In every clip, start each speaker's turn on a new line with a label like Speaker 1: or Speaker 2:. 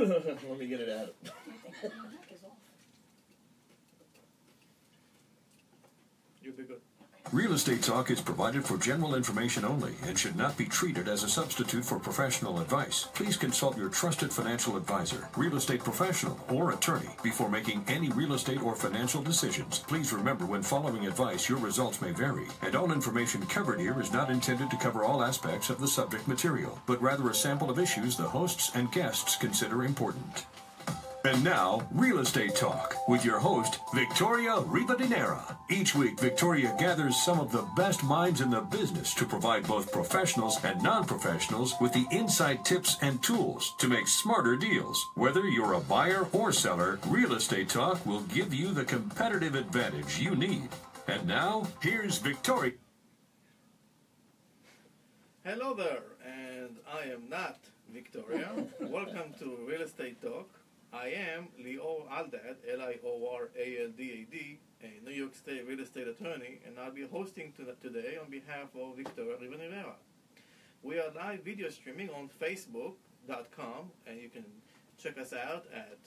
Speaker 1: Let me get it out.
Speaker 2: You'll be good.
Speaker 3: Real Estate Talk is provided for general information only and should not be treated as a substitute for professional advice. Please consult your trusted financial advisor, real estate professional, or attorney before making any real estate or financial decisions. Please remember, when following advice, your results may vary, and all information covered here is not intended to cover all aspects of the subject material, but rather a sample of issues the hosts and guests consider important. And now, Real Estate Talk, with your host, Victoria Rivadeneira. Each week, Victoria gathers some of the best minds in the business to provide both professionals and non-professionals with the inside tips and tools to make smarter deals. Whether you're a buyer or seller, Real Estate Talk will give you the competitive advantage you need. And now, here's Victoria.
Speaker 2: Hello there, and I am not Victoria. Welcome to Real Estate Talk. I am Lior Aldad, L-I-O-R-A-L-D-A-D, a New York State real estate attorney, and I'll be hosting today on behalf of Victoria Rivadeneira. We are live video streaming on Facebook.com, and you can check us out at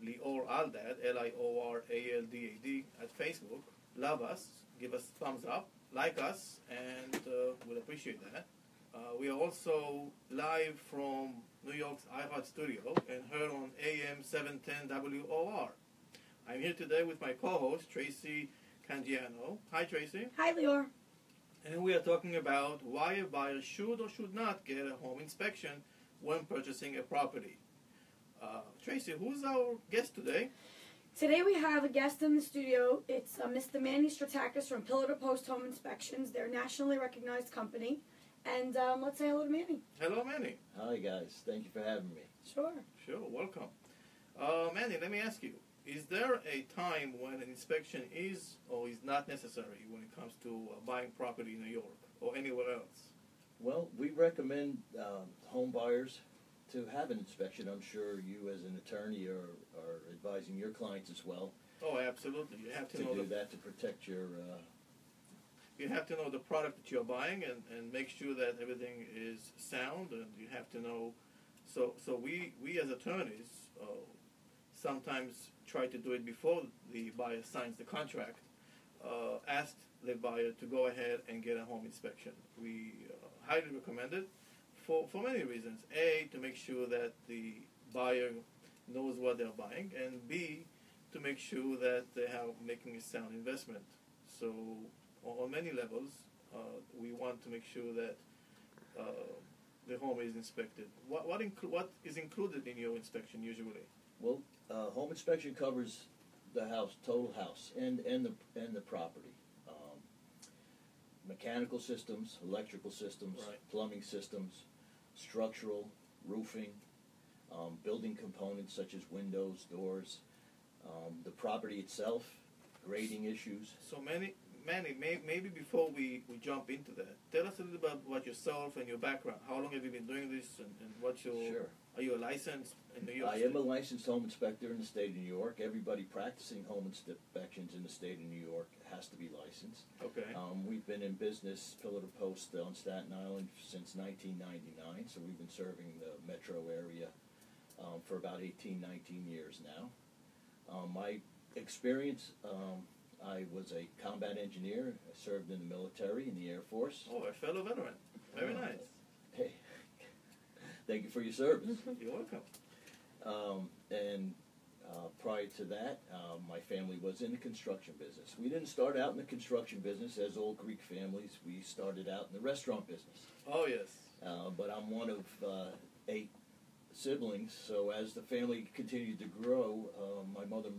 Speaker 2: Lior Aldad, L-I-O-R-A-L-D-A-D, at Facebook. Love us, give us a thumbs up, like us, and we'll appreciate that. We are also live from New York's iHeart Studio and heard on AM 710 WOR. I'm here today with my co-host, Tracy Cangiano. Hi, Tracy.
Speaker 4: Hi, Lior.
Speaker 2: And we are talking about why a buyer should or should not get a home inspection when purchasing a property. Tracy, who's our guest today?
Speaker 4: Today we have a guest in the studio. It's Mr. Manny Stratakis from Pillar to Post Home Inspections. They're a nationally recognized company. And let's say hello to Manny.
Speaker 2: Hello, Manny.
Speaker 1: Hi, guys. Thank you for having me.
Speaker 4: Sure.
Speaker 2: Sure, welcome. Manny, let me ask you, is there a time when an inspection is or is not necessary when it comes to buying property in New York or anywhere else?
Speaker 1: Well, we recommend home buyers to have an inspection. I'm sure you, as an attorney, are advising your clients as well.
Speaker 2: Oh, absolutely. You have to know
Speaker 1: do that to protect your...
Speaker 2: You have to know the product that you're buying and make sure that everything is sound, and you have to know. So we as attorneys sometimes try to do it before the buyer signs the contract. Ask the buyer to go ahead and get a home inspection. We highly recommend it for many reasons. A, to make sure that the buyer knows what they're buying, and B, to make sure that they are making a sound investment. So on many levels, we want to make sure that the home is inspected. What is included in your inspection usually?
Speaker 1: Well, home inspection covers the house, total house, and the property. Mechanical systems, electrical systems,
Speaker 2: right,
Speaker 1: plumbing systems, structural, roofing, building components such as windows, doors, the property itself, grading issues.
Speaker 2: So Manny, maybe before we jump into that, tell us a little about yourself and your background. How long have you been doing this, and what's your...
Speaker 1: Sure.
Speaker 2: Are you a licensed in New York
Speaker 1: I
Speaker 2: State?
Speaker 1: am a licensed home inspector in the state of New York. Everybody practicing home inspections in the state of New York has to be licensed.
Speaker 2: Okay.
Speaker 1: We've been in business, pillar to post, on Staten Island since 1999, so we've been serving the metro area for about 18, 19 years now. My experience... I was a combat engineer. I served in the military, in the Air Force.
Speaker 2: Oh, a fellow veteran. Very nice.
Speaker 1: Hey, thank you for your service.
Speaker 2: You're welcome.
Speaker 1: And prior to that, my family was in the construction business. We didn't start out in the construction business as all Greek families. We started out in the restaurant business.
Speaker 2: Oh, yes.
Speaker 1: But I'm one of 8 siblings, so as the family continued to grow, my mother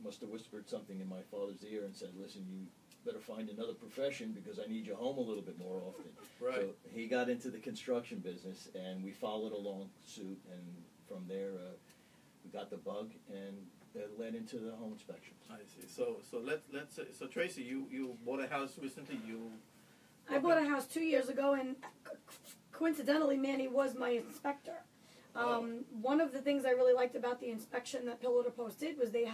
Speaker 1: must have whispered something in my father's ear and said, listen, you better find another profession because I need you home a little bit more often.
Speaker 2: Right.
Speaker 1: So he got into the construction business, and we followed along suit, and from there we got the bug, and that led into the home inspections.
Speaker 2: I see. So Tracy, you bought a house recently.
Speaker 4: I bought a house 2 years ago, and coincidentally, Manny was my inspector. One of the things I really liked about the inspection that Pillar to Post did was they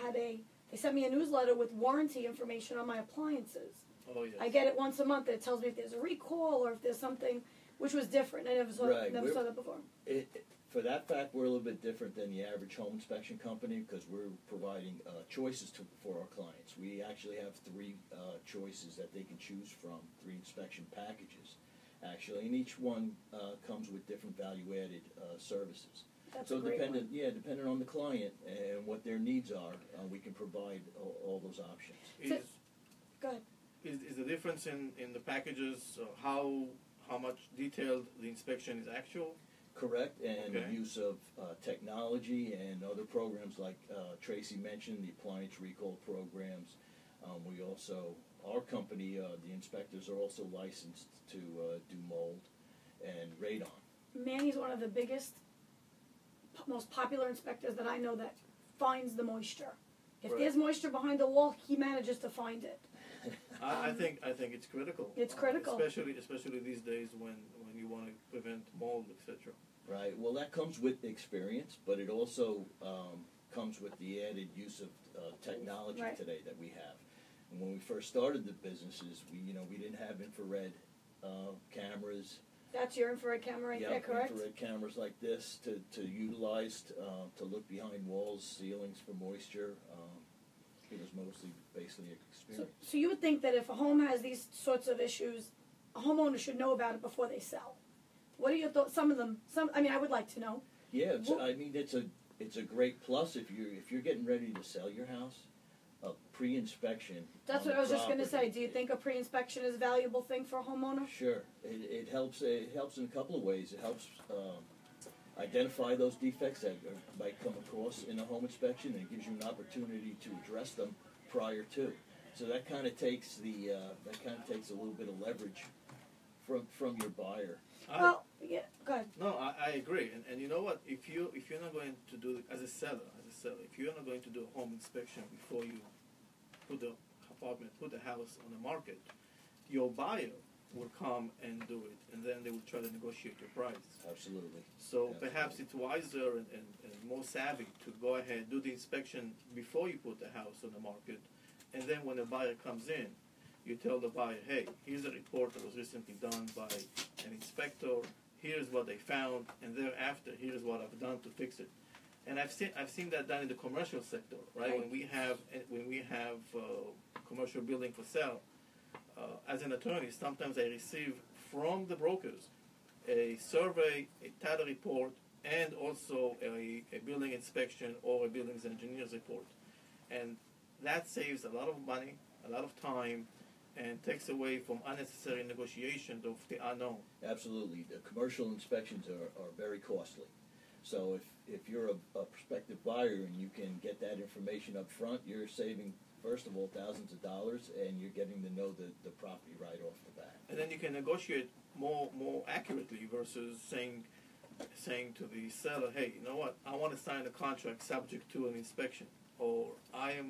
Speaker 4: sent me a newsletter with warranty information on my appliances.
Speaker 2: Oh, yes.
Speaker 4: I get it once a month. It tells me if there's a recall or if there's something, which was different. I never saw that before.
Speaker 1: for that fact, we're a little bit different than the average home inspection company because we're providing choices for our clients. We actually have three choices that they can choose from, three inspection packages, actually, and each one comes with different value-added services.
Speaker 4: That's
Speaker 1: So
Speaker 4: a great
Speaker 1: dependent on the client and what their needs are, we can provide all those options.
Speaker 4: Go ahead.
Speaker 2: Is the difference in the packages how much detailed the inspection is actual?
Speaker 1: Correct, and
Speaker 2: Okay.
Speaker 1: the use of technology and other programs like Tracy mentioned, the appliance recall programs. We also, our company, the inspectors are also licensed to do mold and radon.
Speaker 4: Manny's one of the biggest, most popular inspectors that I know that finds the moisture. If
Speaker 2: Right.
Speaker 4: there's moisture behind the wall, he manages to find it.
Speaker 2: I think it's critical.
Speaker 4: It's critical.
Speaker 2: Especially these days when you want to prevent mold, etc.
Speaker 1: Right. Well, that comes with experience, but it also comes with the added use of technology
Speaker 4: Right.
Speaker 1: today that we have. And when we first started the businesses, we didn't have infrared cameras.
Speaker 4: That's your infrared camera right there, correct?
Speaker 1: Infrared cameras like this to utilize to look behind walls, ceilings for moisture. It was mostly basically experience.
Speaker 4: So you would think that if a home has these sorts of issues, a homeowner should know about it before they sell. What are your thoughts? Some of them. I would like to know.
Speaker 1: Yeah, it's a great plus if you're getting ready to sell your house. A pre-inspection.
Speaker 4: That's
Speaker 1: on
Speaker 4: what
Speaker 1: the
Speaker 4: I was just going to
Speaker 1: property.
Speaker 4: say. Do you think a pre-inspection is a valuable thing for a homeowner?
Speaker 1: Sure, it helps. It helps in a couple of ways. It helps identify those defects that might come across in a home inspection, and it gives you an opportunity to address them prior to. So that kind of takes a little bit of leverage from your buyer.
Speaker 4: Well, yeah. Go ahead.
Speaker 2: No, I agree, and you know what? If you're not going to do as a seller, if you're not going to do a home inspection before you put the house on the market, your buyer will come and do it, and then they will try to negotiate your price.
Speaker 1: Absolutely.
Speaker 2: So
Speaker 1: Absolutely.
Speaker 2: perhaps it's wiser and more savvy to go ahead, do the inspection before you put the house on the market, and then when the buyer comes in, you tell the buyer, hey, here's a report that was recently done by an inspector, here's what they found, and thereafter, here's what I've done to fix it. And I've seen that done in the commercial sector, right?
Speaker 4: Right.
Speaker 2: When we have commercial building for sale, as an attorney, sometimes I receive from the brokers a survey, a title report, and also a building inspection or a buildings engineer's report. And that saves a lot of money, a lot of time, and takes away from unnecessary negotiations of the unknown.
Speaker 1: Absolutely. The commercial inspections are very costly. So if you're a prospective buyer and you can get that information up front, you're saving, first of all, thousands of dollars, and you're getting to know the property right off the bat.
Speaker 2: And then you can negotiate more accurately versus saying to the seller, hey, you know what, I want to sign a contract subject to an inspection, or I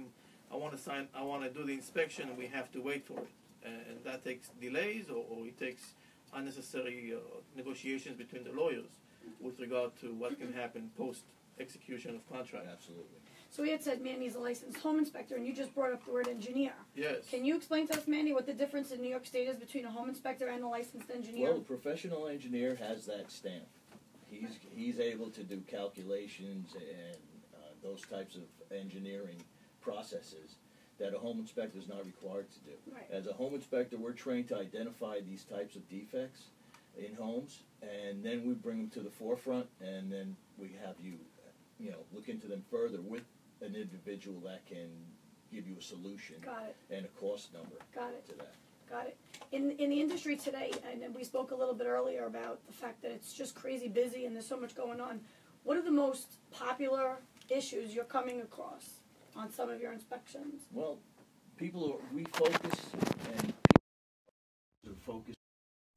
Speaker 2: want to do the inspection and we have to wait for it. And that takes delays or it takes unnecessary negotiations between the lawyers with regard to what can happen post-execution of contract.
Speaker 1: Absolutely.
Speaker 4: So we had said Manny's a licensed home inspector, and you just brought up the word engineer.
Speaker 2: Yes.
Speaker 4: Can you explain to us, Manny, what the difference in New York State is between a home inspector and a licensed engineer?
Speaker 1: Well, a professional engineer has that stamp. He's able to do calculations and those types of engineering processes that a home inspector is not required to do.
Speaker 4: Right.
Speaker 1: As a home inspector, we're trained to identify these types of defects in homes, and then we bring them to the forefront, and then we have you look into them further with an individual that can give you a solution.
Speaker 4: Got it.
Speaker 1: And a cost number.
Speaker 4: Got it.
Speaker 1: To that.
Speaker 4: Got it. In the industry today, and we spoke a little bit earlier about the fact that it's just crazy busy and there's so much going on. What are the most popular issues you're coming across on some of your inspections?
Speaker 1: Well, we focus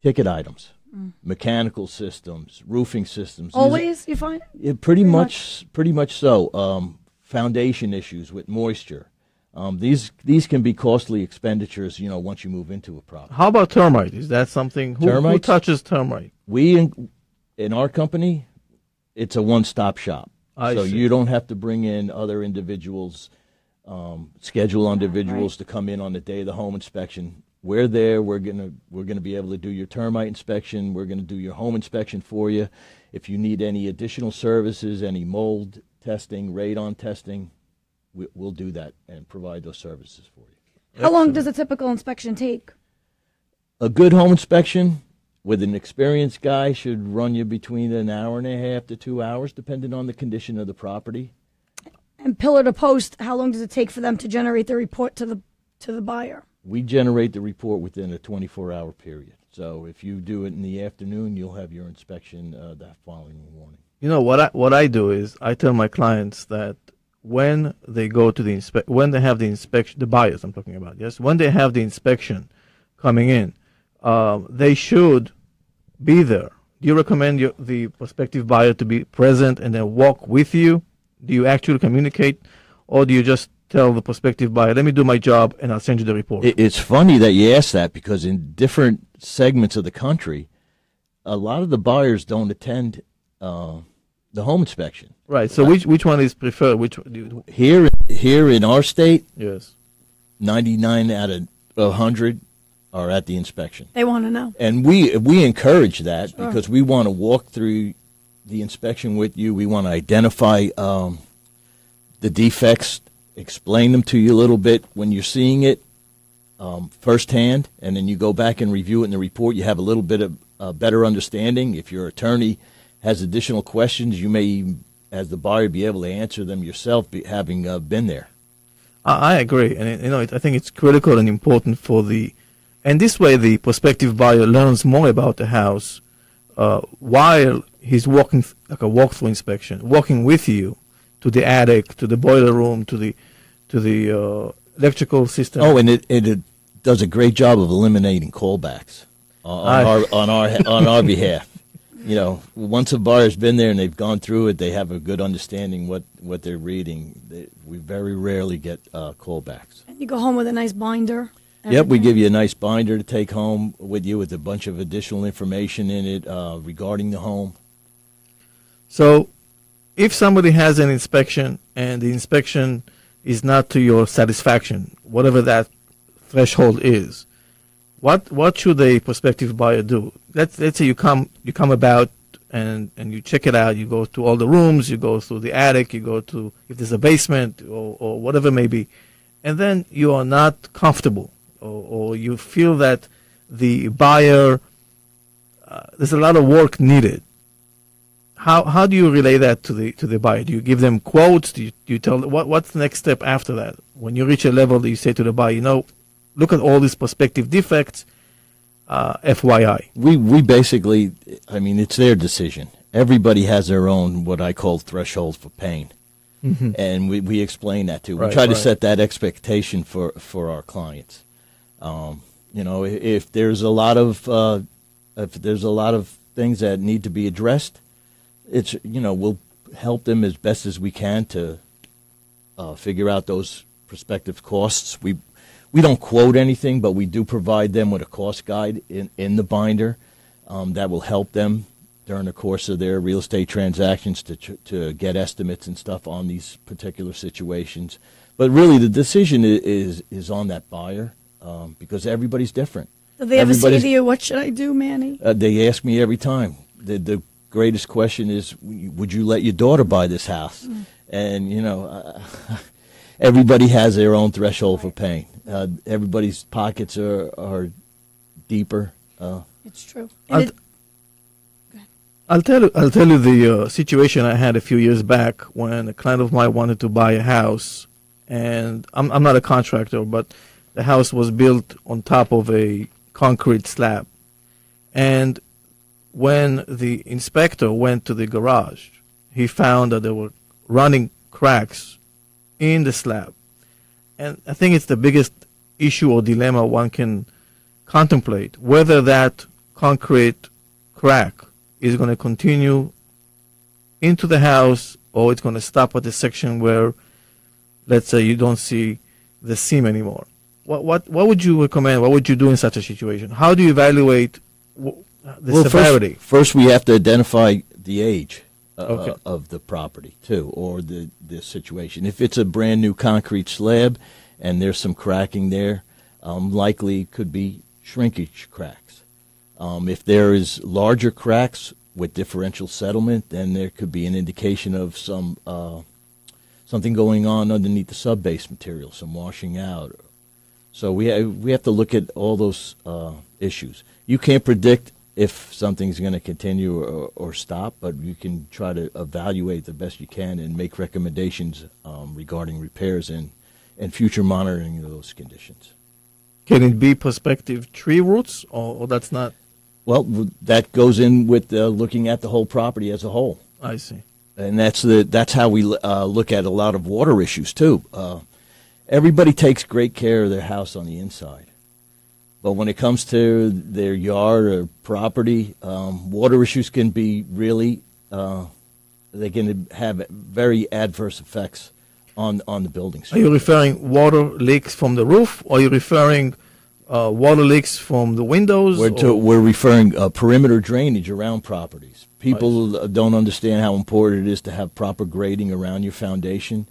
Speaker 1: ticket items, mechanical systems, roofing systems.
Speaker 4: Always, you find?
Speaker 1: Yeah, pretty much so. Foundation issues with moisture. These can be costly expenditures, once you move into a property.
Speaker 2: How about termite? Is that something? Who touches termite?
Speaker 1: We, in our company, it's a one-stop shop. So
Speaker 2: see.
Speaker 1: you don't have to bring in other individuals, schedule individuals to come in on the day of the home inspection. we're there. We're gonna be able to do your termite inspection. We're gonna do your home inspection for you. If you need any additional services, any mold testing, radon testing, we'll do that and provide those services for you.
Speaker 4: How long does a typical inspection take?
Speaker 1: A good home inspection with an experienced guy should run you between an hour and a half to 2 hours, depending on the condition of the property.
Speaker 4: And pillar to post, how long does it take for them to generate the report to the buyer?
Speaker 1: We generate the report within a 24-hour period. So if you do it in the afternoon, you'll have your inspection that following morning.
Speaker 2: You know what I do is I tell my clients that when they go to when they have the inspection, the buyers I'm talking about, yes, when they have the inspection coming in, they should be there. Do you recommend the prospective buyer to be present and then walk with you? Do you actually communicate, or do you just tell the prospective buyer, let me do my job and I'll send you the report?
Speaker 1: It's funny that you ask that, because in different segments of the country, a lot of the buyers don't attend the home inspection.
Speaker 2: Right. So which one is preferred?
Speaker 1: Here in our state,
Speaker 2: yes,
Speaker 1: 99 out of 100 are at the inspection.
Speaker 4: They want to know.
Speaker 1: And we encourage that, because we want to walk through the inspection with you. We want to identify the defects, explain them to you a little bit when you're seeing it firsthand, and then you go back and review it in the report. You have a little bit of better understanding. If your attorney has additional questions, you may, as the buyer, be able to answer them yourself, having been there.
Speaker 2: I agree, and I think it's critical and important and this way the prospective buyer learns more about the house while he's walking, like a walkthrough inspection, walking with you to the attic, to the boiler room, to the electrical system.
Speaker 1: Oh, and it does a great job of eliminating callbacks on our behalf. You know, once a buyer's been there and they've gone through it, they have a good understanding what they're reading. We very rarely get callbacks.
Speaker 4: And you go home with a nice binder.
Speaker 1: Yep, we give you a nice binder to take home with you with a bunch of additional information in it regarding the home.
Speaker 2: So if somebody has an inspection and the inspection is not to your satisfaction, whatever that threshold is, what should a prospective buyer do? Let's say you come about and you check it out. You go to all the rooms, you go through the attic, you go to if there's a basement or whatever it may be, and then you are not comfortable or you feel that the buyer there's a lot of work needed. How do you relay that to the buyer? Do you give them quotes? Do you tell them what's the next step after that? When you reach a level that you say to the buyer, look at all these prospective defects, FYI.
Speaker 1: We basically, it's their decision. Everybody has their own, what I call, threshold for pain. Mm-hmm. And we explain that too. We try to set that expectation for our clients. If there's a lot of things that need to be addressed, we'll help them as best as we can to figure out those prospective costs. We don't quote anything, but we do provide them with a cost guide in the binder that will help them during the course of their real estate transactions to get estimates and stuff on these particular situations. But really, the decision is on that buyer because everybody's different.
Speaker 4: Do they ever say to you, what should I do, Manny?
Speaker 1: They ask me every time. The greatest question is, would you let your daughter buy this house? Mm. And, everybody has their own threshold for pain. Everybody's pockets are deeper.
Speaker 4: It's true.
Speaker 2: I'll tell you the situation I had a few years back when a client of mine wanted to buy a house, and I'm not a contractor, but the house was built on top of a concrete slab. And when the inspector went to the garage, he found that there were running cracks in the slab. And I think it's the biggest issue or dilemma one can contemplate, whether that concrete crack is going to continue into the house or it's going to stop at the section where, let's say, you don't see the seam anymore. What would you recommend? What would you do in such a situation? How do you evaluate the severity?
Speaker 1: First, we have to identify the age of the property, too, or the situation. If it's a brand new concrete slab and there's some cracking there, likely could be shrinkage cracks. If there is larger cracks with differential settlement, then there could be an indication of something going on underneath the subbase material, some washing out. So we have to look at all those issues. You can't predict if something's going to continue or stop, but you can try to evaluate the best you can and make recommendations regarding repairs and future monitoring of those conditions.
Speaker 2: Can it be prospective tree roots, or that's not?
Speaker 1: Well, that goes in with looking at the whole property as a whole.
Speaker 2: I see.
Speaker 1: And that's how we look at a lot of water issues too. Everybody takes great care of their house on the inside, but when it comes to their yard or property, water issues can be really they can have very adverse effects on the buildings.
Speaker 2: Are you referring water leaks from the roof, or are you referring water leaks from the windows?
Speaker 1: We're referring perimeter drainage around properties. People don't understand how important it is to have proper grading around your foundation.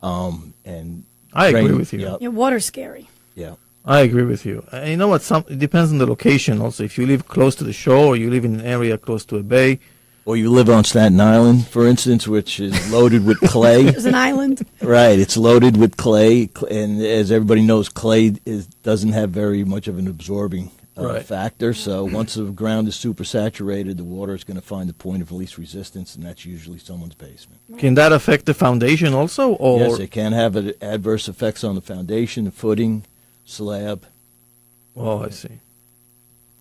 Speaker 1: And
Speaker 2: I agree with you.
Speaker 1: Yep.
Speaker 4: Yeah, water's scary.
Speaker 1: Yeah.
Speaker 2: I agree with you. And you know what? It depends on the location also. If you live close to the shore, or you live in an area close to a bay.
Speaker 1: Or you live on Staten Island, for instance, which is loaded with clay.
Speaker 4: There's an island.
Speaker 1: Right. It's loaded with clay. And as everybody knows, clay doesn't have very much of an absorbing factor. So once the ground is super saturated, the water is going to find the point of least resistance, and that's usually someone's basement.
Speaker 2: Can that affect the foundation also? Or?
Speaker 1: Yes, it can have adverse effects on the foundation, the footing, slab.
Speaker 2: Oh, I see.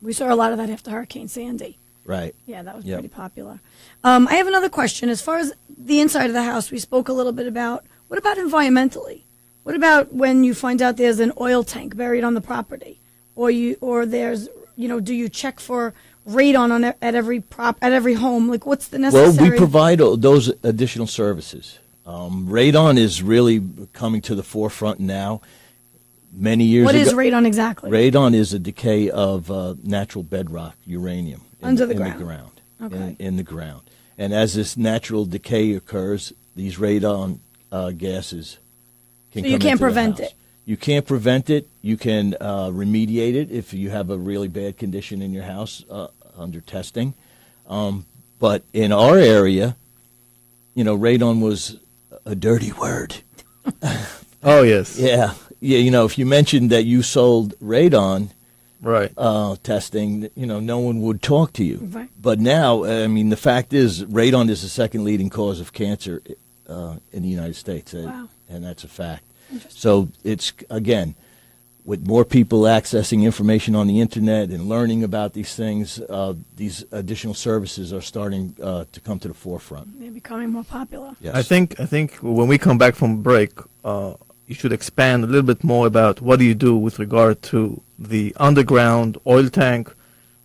Speaker 4: We saw a lot of that after Hurricane Sandy.
Speaker 1: Right.
Speaker 4: Yeah, that was pretty popular. I have another question. As far as the inside of the house, we spoke a little bit about, what about environmentally? What about when you find out there's an oil tank buried on the property? Or there's, do you check for radon at every home? Like, what's the necessary?
Speaker 1: Well, we provide those additional services. Radon is really coming to the forefront now. Many years ago.
Speaker 4: What is radon exactly?
Speaker 1: Radon is a decay of natural bedrock uranium in the ground.
Speaker 4: Okay.
Speaker 1: In the ground. And as this natural decay occurs, these radon gases can come into the house. So you can't prevent it? You can't prevent it. You can remediate it if you have a really bad condition in your house under testing. But in our area, radon was a dirty word.
Speaker 2: Oh, yes.
Speaker 1: Yeah. Yeah, if you mentioned that you sold radon testing, no one would talk to you.
Speaker 4: Right.
Speaker 1: But now, the fact is, radon is the second leading cause of cancer in the United States.
Speaker 4: Wow.
Speaker 1: And that's a fact. So it's, again, with more people accessing information on the internet and learning about these things, these additional services are starting to come to the forefront.
Speaker 4: They're becoming more popular.
Speaker 1: Yes.
Speaker 2: I think when we come back from break, you should expand a little bit more about what do you do with regard to the underground oil tank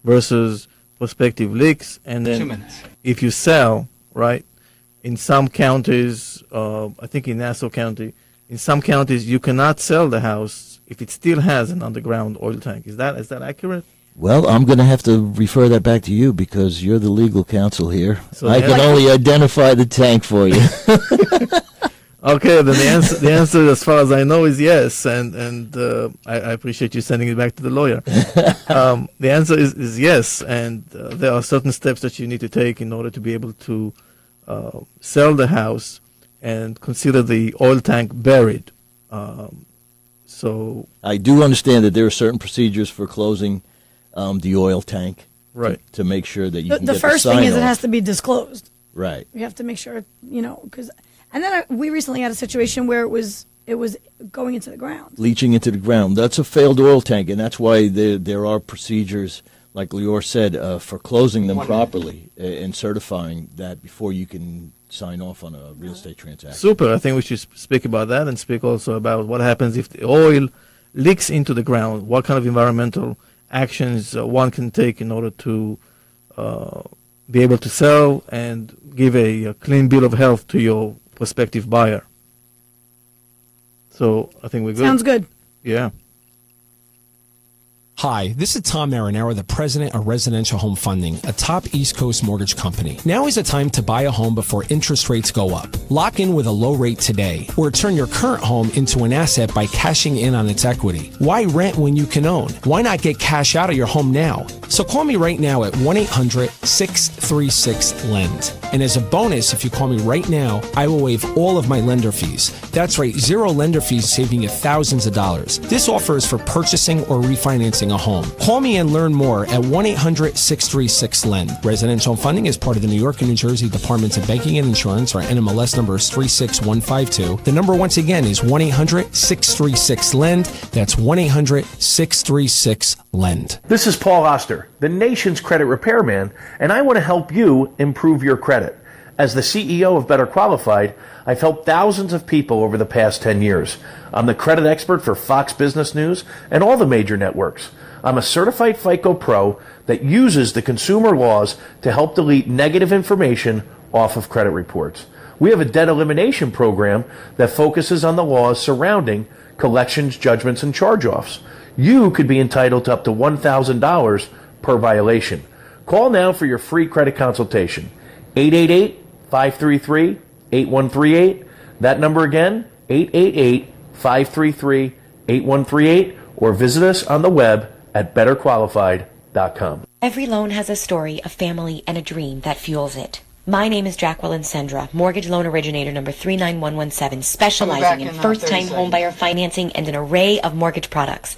Speaker 2: versus prospective leaks, and then if you sell, right, in some counties, I think in Nassau County, in some counties you cannot sell the house if it still has an underground oil tank. Is that accurate?
Speaker 1: Well, I'm going to have to refer that back to you because you're the legal counsel here.
Speaker 2: So
Speaker 1: I can only identify the tank for you.
Speaker 2: Okay, then the answer, as far as I know, is yes, and I appreciate you sending it back to the lawyer. The answer is yes, and there are certain steps that you need to take in order to be able to sell the house and consider the oil tank buried. So
Speaker 1: I do understand that there are certain procedures for closing the oil tank,
Speaker 2: right,
Speaker 1: to make sure that you can get
Speaker 4: the first thing is
Speaker 1: sign-off.
Speaker 4: it has to be disclosed.
Speaker 1: Right.
Speaker 4: We have to make sure, because. And then we recently had a situation where it was going into the ground.
Speaker 1: Leaching into the ground. That's a failed oil tank, and that's why there are procedures, like Lior said, for closing them properly and certifying that before you can sign off on a real estate transaction.
Speaker 2: Super. I think we should speak about that and speak also about what happens if the oil leaks into the ground. What kind of environmental actions one can take in order to be able to sell and give a clean bill of health to your prospective buyer. So I think we're good.
Speaker 4: Sounds good.
Speaker 2: Yeah.
Speaker 5: Hi, this is Tom Marinaro, the president of Residential Home Funding, a top East Coast mortgage company. Now is the time to buy a home before interest rates go up. Lock in with a low rate today, or turn your current home into an asset by cashing in on its equity. Why rent when you can own? Why not get cash out of your home now? So call me right now at 1-800-636-LEND. And as a bonus, if you call me right now, I will waive all of my lender fees. That's right, zero lender fees, saving you thousands of dollars. This offer is for purchasing or refinancing a home. Call me and learn more at 1-800-636-LEND. Residential Funding is part of the New York and New Jersey Departments of Banking and Insurance. Our NMLS number is 36152. The number once again is 1-800-636-LEND. That's 1-800-636-LEND.
Speaker 6: This is Paul Oster, the nation's credit repairman, and I want to help you improve your credit. As the CEO of Better Qualified, I've helped thousands of people over the past 10 years. I'm the credit expert for Fox Business News and all the major networks. I'm a certified FICO Pro that uses the consumer laws to help delete negative information off of credit reports. We have a debt elimination program that focuses on the laws surrounding collections, judgments, and charge-offs. You could be entitled to up to $1,000 per violation. Call now for your free credit consultation. 888-533-8138. That number again, 888-533-8138, or visit us on the web at betterqualified.com.
Speaker 7: Every loan has a story, a family, and a dream that fuels it. My name is Jacqueline Sendra, mortgage loan originator number 39117, specializing in first-time homebuyer financing and an array of mortgage products.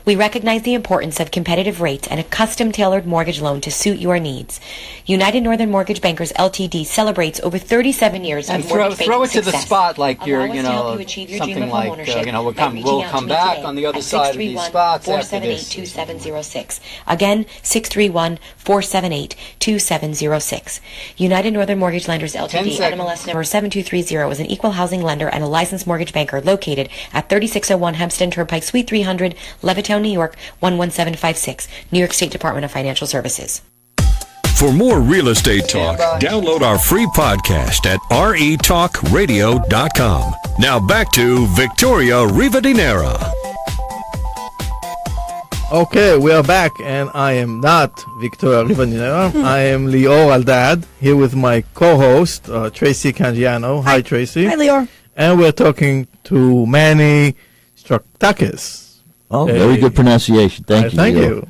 Speaker 7: We recognize the importance of competitive rates and a custom-tailored mortgage loan to suit your needs. United Northern Mortgage Bankers Ltd. celebrates over 37 years of mortgage banking
Speaker 8: throw it to
Speaker 7: success.
Speaker 8: the spot like you're,
Speaker 7: Allow us
Speaker 8: you
Speaker 7: to help
Speaker 8: know,
Speaker 7: you achieve your
Speaker 8: something
Speaker 7: dream of
Speaker 8: like,
Speaker 7: homeownership
Speaker 8: you know,
Speaker 7: by
Speaker 8: we'll
Speaker 7: reaching
Speaker 8: come
Speaker 7: out to me
Speaker 8: back
Speaker 7: today
Speaker 8: on the other
Speaker 7: at
Speaker 8: side of these spots after this.
Speaker 7: 631-478-2706. Again, 631-478-2706. United Northern Mortgage Lenders Ltd. NMLS number 7230 is an equal housing lender and a licensed mortgage banker located at 3601 Hempstead Turnpike, Suite 300, Levittown, New York, 11756, New York State Department of Financial Services.
Speaker 3: For more real estate talk, download our free podcast at retalkradio.com. Now back to Victoria Rivadeneira.
Speaker 2: Okay, we are back, and I am not Victoria Rivadeneira. I am Lior Aldad, here with my co-host, Tracy Cangiano. Hi, Tracy.
Speaker 4: Hi, Lior.
Speaker 2: And we're talking to Manny Straktakis.
Speaker 9: Oh, very good pronunciation. Thank you.
Speaker 2: Thank you.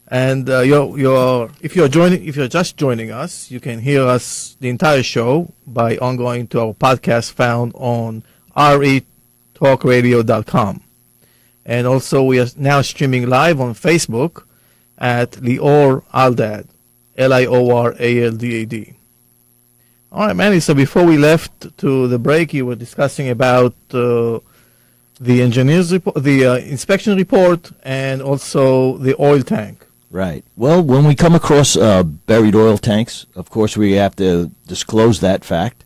Speaker 2: And if you're just joining us, you can hear us the entire show by going to our podcast found on retalkradio.com. And also, we are now streaming live on Facebook at Lior Aldad, Lioraldad. All right, Manny, so before we left to the break, you were discussing about the engineer's report, the inspection report, and also the oil tank.
Speaker 9: Right. Well, when we come across buried oil tanks, of course, we have to disclose that fact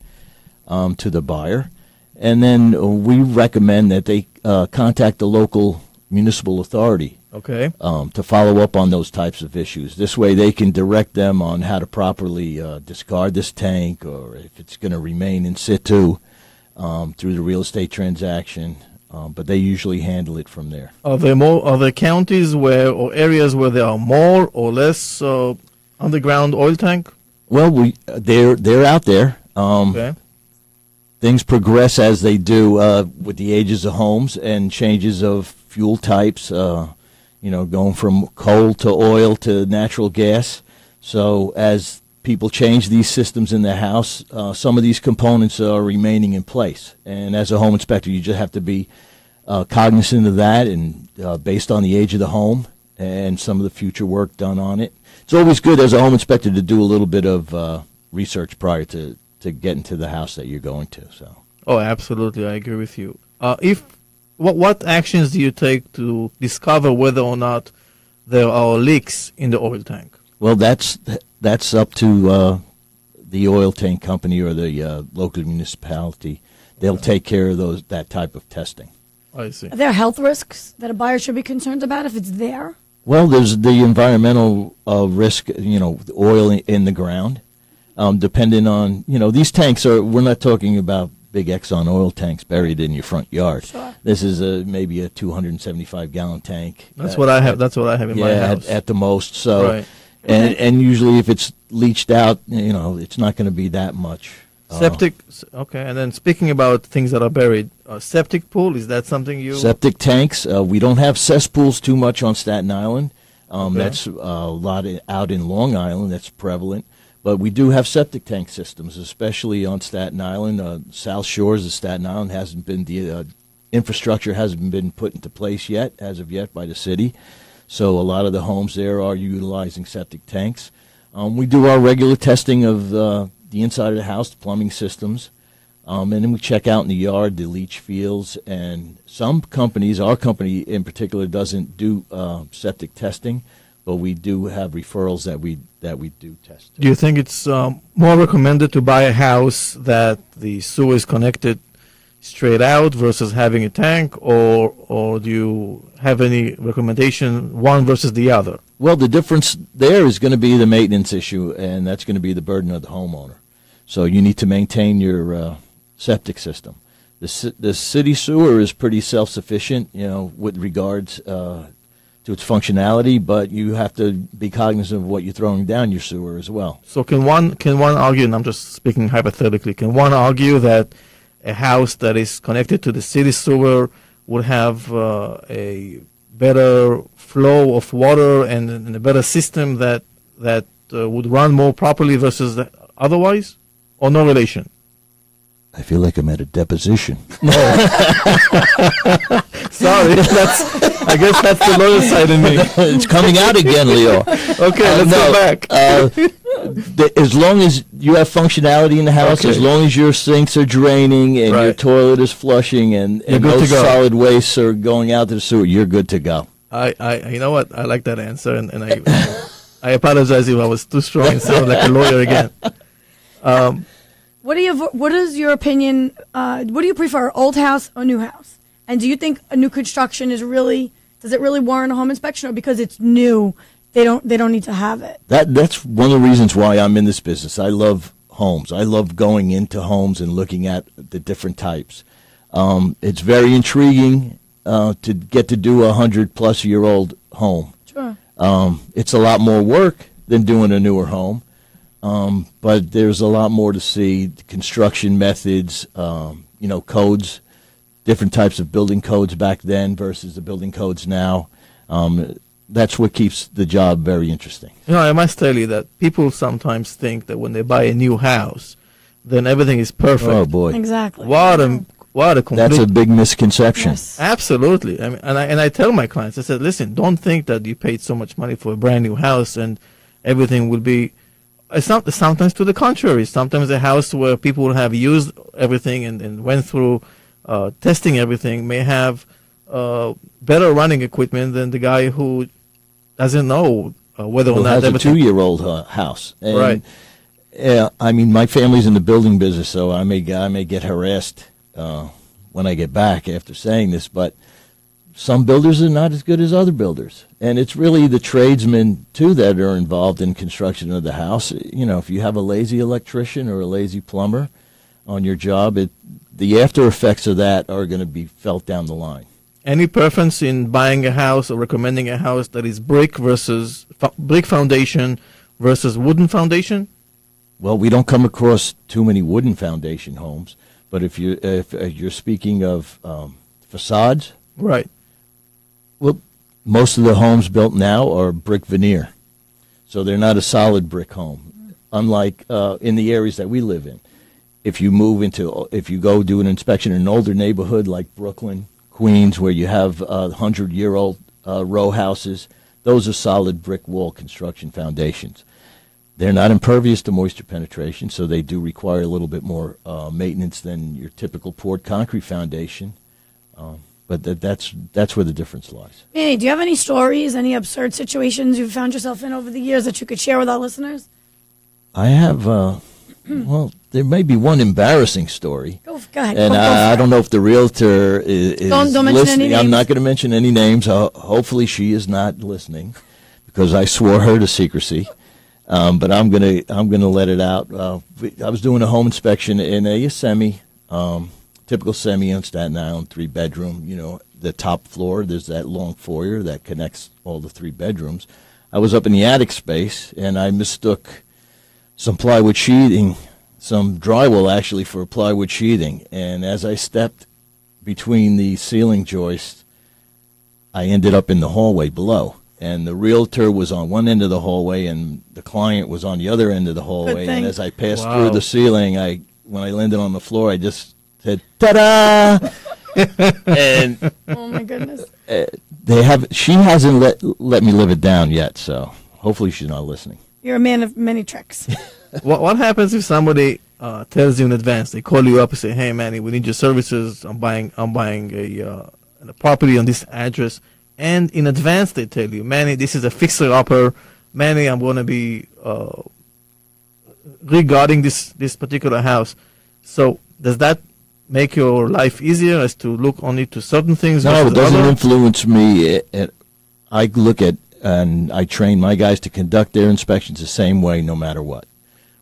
Speaker 9: to the buyer. And then we recommend that they contact the local municipal authority to follow up on those types of issues. This way they can direct them on how to properly discard this tank, or if it's going to remain in situ through the real estate transaction. But they usually handle it from there. Are
Speaker 2: there counties or areas where there are more or less underground oil tank?
Speaker 9: Well, they're out there. Things progress as they do with the ages of homes and changes of fuel types, going from coal to oil to natural gas. So as people change these systems in their house, some of these components are remaining in place. And as a home inspector, you just have to be cognizant of that, and based on the age of the home and some of the future work done on it. It's always good as a home inspector to do a little bit of research prior to getting to the house that you're going to. So.
Speaker 2: Oh, absolutely. I agree with you. What actions do you take to discover whether or not there are leaks in the oil tank?
Speaker 9: Well, that's up to the oil tank company or the local municipality. They'll take care of that type of testing.
Speaker 2: I see.
Speaker 4: Are there health risks that a buyer should be concerned about if it's there?
Speaker 9: Well, there's the environmental risk, oil in the ground. Depending on, these tanks we're not talking about big Exxon oil tanks buried in your front yard.
Speaker 4: Sure.
Speaker 9: This is maybe a 275-gallon tank.
Speaker 2: That's what I have. That's what I have in my house.
Speaker 9: At the most. So,
Speaker 2: Right.
Speaker 9: and usually if it's leached out, it's not going to be that much.
Speaker 2: Septic. Okay. And then speaking about things that are buried, septic pool, is that something you?
Speaker 9: Septic tanks. We don't have cesspools too much on Staten Island. That's a lot out in Long Island. That's prevalent. But we do have septic tank systems, especially on Staten Island. South Shores of Staten Island the infrastructure hasn't been put into place yet, as of yet, by the city. So a lot of the homes there are utilizing septic tanks. We do our regular testing of the inside of the house, the plumbing systems. And then we check out in the yard the leach fields. And some companies, our company in particular, doesn't do septic testing, but we do have referrals that we do test.
Speaker 2: Do you think it's more recommended to buy a house that the sewer is connected straight out versus having a tank, or do you have any recommendation one versus the other?
Speaker 9: Well, the difference there is going to be the maintenance issue, and that's going to be the burden of the homeowner. So you need to maintain your septic system. The city sewer is pretty self-sufficient, with regards to its functionality, but you have to be cognizant of what you're throwing down your sewer as well.
Speaker 2: So can one argue, and I'm just speaking hypothetically, can one argue that a house that is connected to the city sewer would have a better flow of water and a better system that would run more properly versus otherwise, or no relation?
Speaker 9: I feel like I'm at a deposition.
Speaker 2: Sorry, I guess that's the lawyer side in me.
Speaker 9: It's coming out again, Leo.
Speaker 2: Okay, let's go back.
Speaker 9: As long as you have functionality in the house,
Speaker 2: Okay.
Speaker 9: as long as your sinks are draining and your
Speaker 2: Right.
Speaker 9: toilet is flushing and
Speaker 2: You're
Speaker 9: no
Speaker 2: good to go.
Speaker 9: solid wastes are going out to the sewer, you're good to go.
Speaker 2: You know what? I like that answer, and I apologize if I was too strong and sounded like a lawyer again.
Speaker 4: What is your opinion? What do you prefer, old house or new house? And do you think a new construction does it really warrant a home inspection, or because it's new, they don't need to have it?
Speaker 9: That's one of the reasons why I'm in this business. I love homes. I love going into homes and looking at the different types. It's very intriguing to get to do a 100-plus-year-old home.
Speaker 4: Sure.
Speaker 9: It's a lot more work than doing a newer home. But there's a lot more to see, construction methods, codes, different types of building codes back then versus the building codes now. That's what keeps the job very interesting.
Speaker 2: I must tell you that people sometimes think that when they buy a new house, then everything is perfect.
Speaker 9: Oh, boy.
Speaker 4: Exactly.
Speaker 2: What a complete...
Speaker 9: That's a big misconception.
Speaker 4: Yes.
Speaker 2: Absolutely. I mean, and I tell my clients, I said, listen, don't think that you paid so much money for a brand new house and everything will be... It's not, sometimes to the contrary. Sometimes a house where people have used everything and went through testing everything may have better running equipment than the guy who doesn't know whether or not
Speaker 9: has a
Speaker 2: everything...
Speaker 9: 2-year-old house. And,
Speaker 2: Right.
Speaker 9: Yeah, I mean, my family's in the building business, so I may get harassed when I get back after saying this, but some builders are not as good as other builders. And it's really the tradesmen, too, that are involved in construction of the house. If you have a lazy electrician or a lazy plumber on your job, the after effects of that are going to be felt down the line.
Speaker 2: Any preference in buying a house or recommending a house that is brick versus brick foundation versus wooden foundation?
Speaker 9: Well, we don't come across too many wooden foundation homes, but if you're speaking of facades,
Speaker 2: Right.
Speaker 9: well, most of the homes built now are brick veneer, so they're not a solid brick home. Unlike in the areas that we live in, if you go do an inspection in an older neighborhood like Brooklyn, Queens, where you have 100-year-old row houses, those are solid brick wall construction foundations. They're not impervious to moisture penetration, so they do require a little bit more maintenance than your typical poured concrete foundation. But that's where the difference lies.
Speaker 4: Manny, do you have any stories, any absurd situations you've found yourself in over the years that you could share with our listeners?
Speaker 9: I have, well, there may be one embarrassing story.
Speaker 4: Go ahead.
Speaker 9: And I don't know if the realtor is
Speaker 4: don't mention
Speaker 9: listening.
Speaker 4: any
Speaker 9: I'm
Speaker 4: names.
Speaker 9: not going to mention any names. Hopefully she is not listening because I swore her to secrecy. But I'm gonna let it out. I was doing a home inspection in a Yosemite Typical semi on Staten Island, 3-bedroom. You know, the top floor, there's that long foyer that connects all the 3 bedrooms. I was up in the attic space, and I mistook some plywood sheathing, some drywall actually, for plywood sheathing. And as I stepped between the ceiling joists, I ended up in the hallway below. And the realtor was on one end of the hallway, and the client was on the other end of the hallway. And as I passed through the ceiling, when I landed on the floor, I just said, "Ta-da!" And
Speaker 4: oh my goodness,
Speaker 9: she hasn't let me live it down yet. So hopefully she's not listening.
Speaker 4: You're a man of many tricks.
Speaker 2: What happens if somebody tells you in advance? They call you up and say, "Hey, Manny, we need your services. I'm buying a property on this address." And in advance, they tell you, "Manny, this is a fixer-upper. Manny, I'm going to be regarding this particular house." So does that make your life easier as to look only to certain things?
Speaker 9: No, it doesn't influence me. I look at and I train my guys to conduct their inspections the same way no matter what.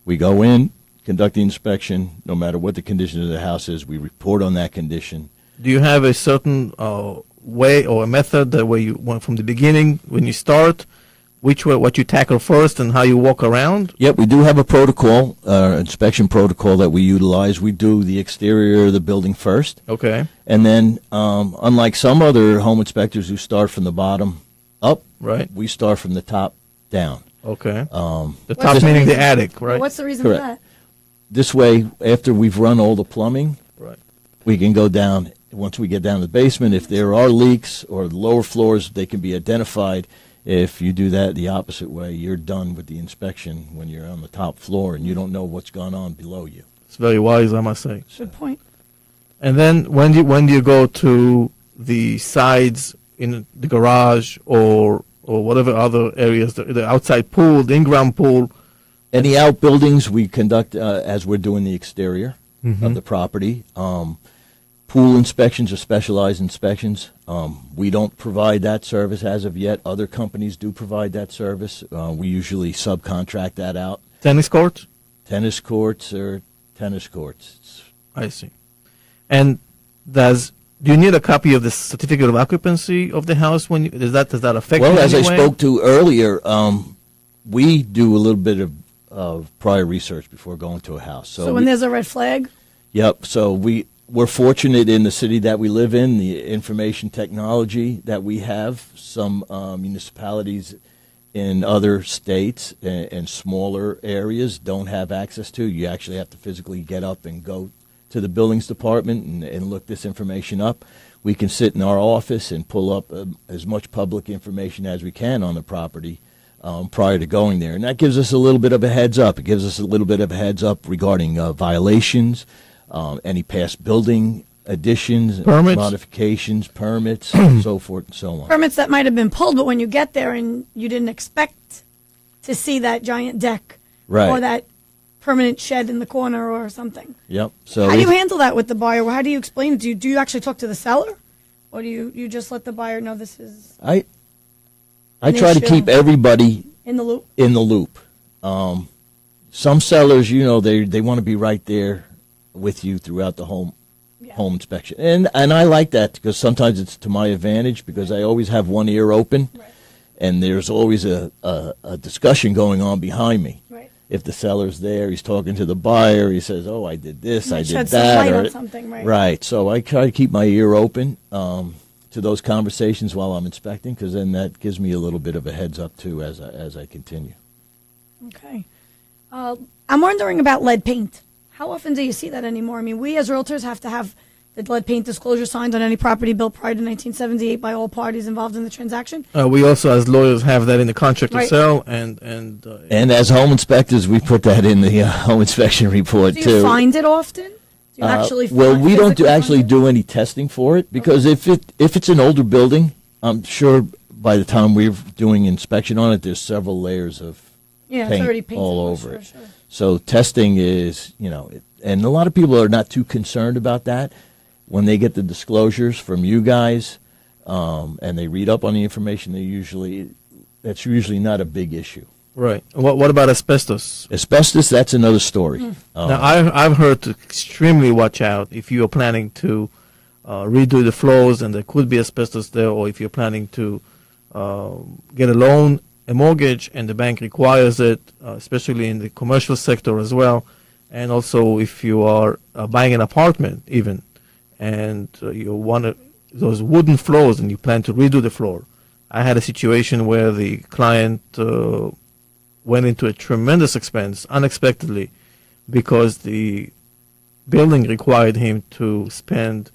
Speaker 9: We go in, conduct the inspection, no matter what the condition of the house is. We report on that condition.
Speaker 2: Do you have a certain way or a method that where you went from the beginning when you start, what you tackle first and how you walk around?
Speaker 9: Yep, we do have a protocol, inspection protocol that we utilize. We do the exterior of the building first.
Speaker 2: Okay.
Speaker 9: And then, unlike some other home inspectors who start from the bottom up,
Speaker 2: right,
Speaker 9: we start from the top down.
Speaker 2: Okay. The top meaning the attic, right?
Speaker 4: Well, what's the reason
Speaker 9: Correct.
Speaker 4: for that?
Speaker 9: This way, after we've run all the plumbing,
Speaker 2: right,
Speaker 9: we can go down. Once we get down to the basement, if there are leaks or lower floors, they can be identified. If you do that the opposite way, you're done with the inspection when you're on the top floor and you don't know what's gone on below you.
Speaker 2: It's very wise, I must say.
Speaker 4: Good point.
Speaker 2: And then when do you go to the sides in the garage or whatever other areas, the outside pool, the in-ground pool?
Speaker 9: Any outbuildings we conduct as we're doing the exterior of the property. Pool inspections are specialized inspections. We don't provide that service as of yet. Other companies do provide that service. We usually subcontract that out.
Speaker 2: Tennis courts?
Speaker 9: Tennis courts or tennis courts.
Speaker 2: I see. And do you need a copy of the certificate of occupancy of the house? Does that affect you in any way?
Speaker 9: Well, as I spoke to earlier, we do a little bit of prior research before going to a house.
Speaker 4: So when there's a red flag?
Speaker 9: Yep. So we're fortunate in the city that we live in, the information technology that we have. Some municipalities in other states and smaller areas don't have access to. You actually have to physically get up and go to the buildings department and look this information up. We can sit in our office and pull up as much public information as we can on the property prior to going there. And that gives us a little bit of a heads up. It gives us a little bit of a heads up regarding violations, any past building additions,
Speaker 2: permits,
Speaker 9: modifications, permits, so forth and so on.
Speaker 4: Permits that might have been pulled, but when you get there and you didn't expect to see that giant deck or that permanent shed in the corner or something.
Speaker 9: Yep. So
Speaker 4: how do you handle that with the buyer? How do you explain it? Do you actually talk to the seller, or do you just let the buyer know this is?
Speaker 9: I try to keep everybody
Speaker 4: in the loop.
Speaker 9: Some sellers, they want to be right there with you throughout the home inspection, and I like that because sometimes it's to my advantage because I always have one ear open, and there's always a discussion going on behind me. If the seller's there, he's talking to the buyer. He says, "Oh, I did this, I did that,"
Speaker 4: or something,
Speaker 9: right. So I try to keep my ear open to those conversations while I'm inspecting, because then that gives me a little bit of a heads up too as I continue.
Speaker 4: Okay, I'm wondering about lead paint. How often do you see that anymore? I mean, we as realtors have to have the lead paint disclosure signed on any property built prior to 1978 by all parties involved in the transaction.
Speaker 2: We also, as lawyers, have that in the contract to sell, and
Speaker 9: as home inspectors, we put that in the home inspection report too.
Speaker 4: Do you find it often? Do you actually?
Speaker 9: We don't do any testing for it because if it's an older building, I'm sure by the time we're doing inspection on it, there's several layers of paint all over it. Sure. So testing is, and a lot of people are not too concerned about that. When they get the disclosures from you guys and they read up on the information, that's usually not a big issue.
Speaker 10: Right. What about asbestos?
Speaker 9: Asbestos, that's another story.
Speaker 10: Now, I've heard to extremely watch out if you are planning to redo the floors and there could be asbestos there, or if you're planning to get a loan, a mortgage, and the bank requires it, especially in the commercial sector as well, and also if you are buying an apartment even, and you want those wooden floors and you plan to redo the floor. I had a situation where the client went into a tremendous expense unexpectedly because the building required him to spend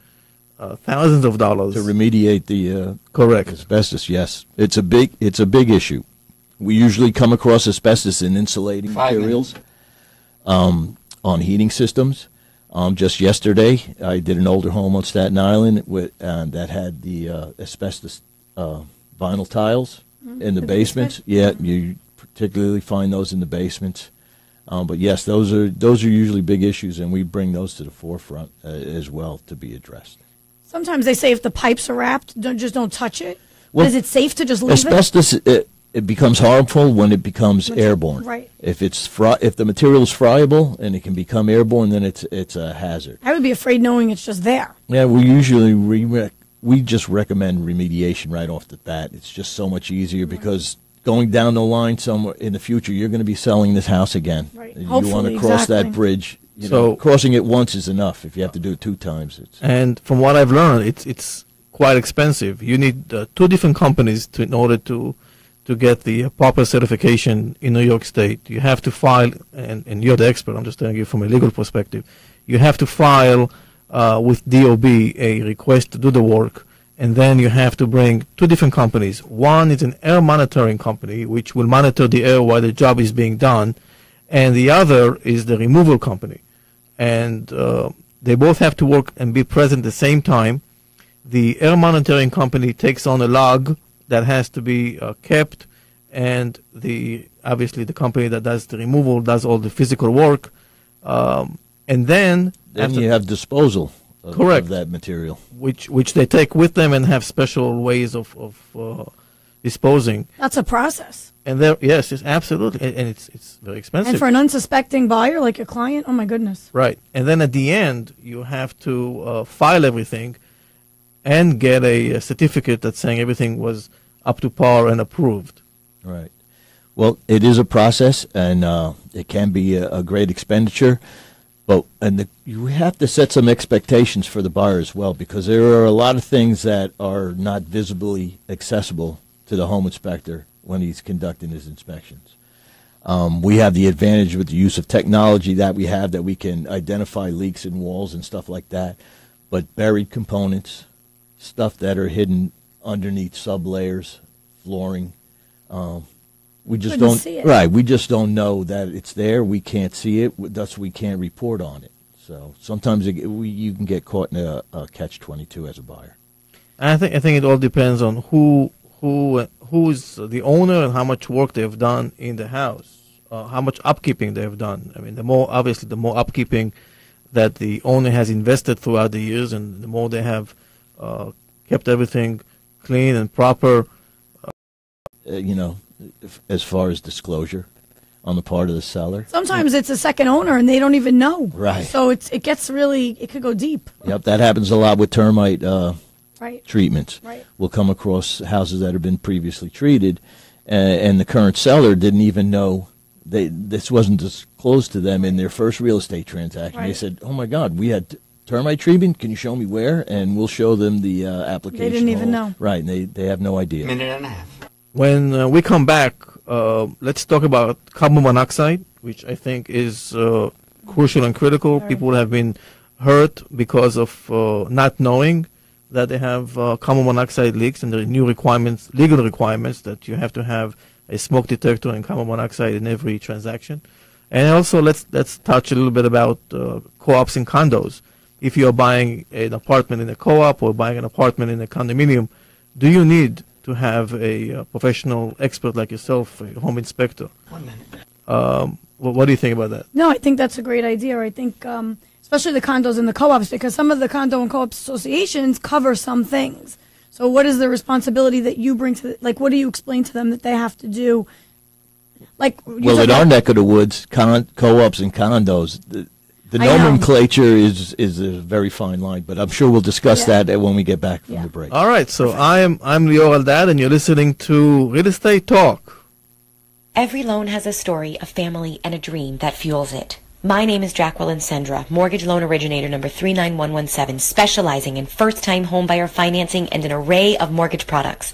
Speaker 10: thousands of dollars
Speaker 9: to remediate the
Speaker 10: correct
Speaker 9: asbestos. Yes, it's a big issue. We usually come across asbestos in insulating materials on heating systems. Just yesterday, I did an older home on Staten Island that had the asbestos vinyl tiles in the basements. Yeah, you particularly find those in the basements. But yes, those are usually big issues, and we bring those to the forefront as well to be addressed.
Speaker 4: Sometimes they say if the pipes are wrapped, don't touch it. Well, is it safe to just leave
Speaker 9: asbestos, it becomes harmful when it becomes airborne.
Speaker 4: Right.
Speaker 9: If the material is friable and it can become airborne, then it's a hazard.
Speaker 4: I would be afraid knowing it's just there.
Speaker 9: Yeah, we usually we just recommend remediation right off the bat. It's just so much easier because going down the line somewhere in the future, you're going to be selling this house again.
Speaker 4: Right.
Speaker 9: You
Speaker 4: Hopefully,
Speaker 9: want to cross that bridge. Crossing it once is enough. If you have to do it 2 times,
Speaker 10: and from what I've learned, it's quite expensive. You need 2 different companies in order to get the proper certification in New York State. You have to file, and you're the expert. I'm just telling you from a legal perspective. You have to file with DOB a request to do the work, and then you have to bring 2 different companies. One is an air monitoring company, which will monitor the air while the job is being done, and the other is the removal company. And they both have to work and be present at the same time. The air monitoring company takes on a log that has to be kept, and obviously the company that does the removal does all the physical work, and then
Speaker 9: you have disposal of that material,
Speaker 10: which they take with them and have special ways of disposing.
Speaker 4: That's a process.
Speaker 10: And yes, it's absolutely, and it's very expensive.
Speaker 4: And for an unsuspecting buyer like your client, oh my goodness.
Speaker 10: Right, and then at the end you have to file everything and get a certificate that's saying everything was up to par and approved.
Speaker 9: Right. Well, it is a process, and it can be a great expenditure, but you have to set some expectations for the buyer as well, because there are a lot of things that are not visibly accessible to the home inspector when he's conducting his inspections. We have the advantage with the use of technology that we can identify leaks in walls and stuff like that, but buried components, stuff that are hidden underneath sublayers, flooring, we just don't see it. Right. We just don't know that it's there. We can't see it. Thus, we can't report on it. So sometimes you can get caught in a catch-22 as a buyer.
Speaker 10: I think it all depends on who's the owner and how much work they've done in the house, how much upkeeping they've done. I mean, the more upkeeping that the owner has invested throughout the years, and the more they have kept everything clean and proper.
Speaker 9: As far as disclosure on the part of the seller.
Speaker 4: Sometimes it's a second owner and they don't even know.
Speaker 9: Right.
Speaker 4: So it could go deep.
Speaker 9: Yep, that happens a lot with termite treatments.
Speaker 4: Right.
Speaker 9: We'll come across houses that have been previously treated, and the current seller didn't even know this wasn't disclosed to them in their first real estate transaction. Right. They said, "Oh my God, we had termite treatment. Can you show me where?" And we'll show them the application.
Speaker 4: They didn't even know.
Speaker 9: Right, and they have no idea.
Speaker 8: Minute and a half.
Speaker 10: When we come back, let's talk about carbon monoxide, which I think is crucial and critical. People have been hurt because of not knowing that they have carbon monoxide leaks, and there are new legal requirements that you have to have a smoke detector and carbon monoxide in every transaction. And also, let's touch a little bit about co-ops and condos. If you are buying an apartment in a co-op or buying an apartment in a condominium, do you need to have a professional expert like yourself, a home inspector?
Speaker 8: 1 minute.
Speaker 10: What do you think about that?
Speaker 4: No, I think that's a great idea. I think, especially the condos and the co-ops, because some of the condo and co-op associations cover some things. So what is the responsibility that you bring to what do you explain to them that they have to do Like
Speaker 9: well, in our neck of the woods, co-ops and condos, the nomenclature is a very fine line, but I'm sure we'll discuss that when we get back from the break.
Speaker 10: All right, so I'm Lior Aldad, and you're listening to Real Estate Talk.
Speaker 7: Every loan has a story, a family, and a dream that fuels it. My name is Jacqueline Sendra, mortgage loan originator number 39117, specializing in first-time homebuyer financing and an array of mortgage products.